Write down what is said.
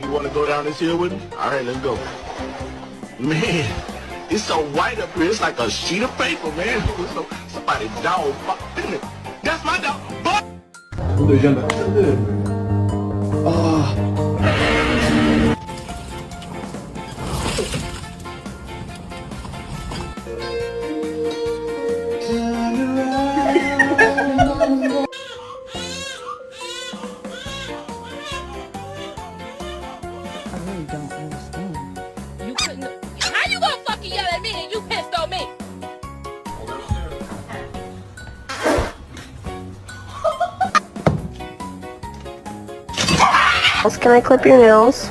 You want to go down this hill with me? All right, let's go. Man, it's so white up here. It's like a sheet of paper, man. So, somebody dog. That's my dog. But I really don't understand. You couldn't. How you gonna fucking yell at me and you pissed on me? Can I clip your nails?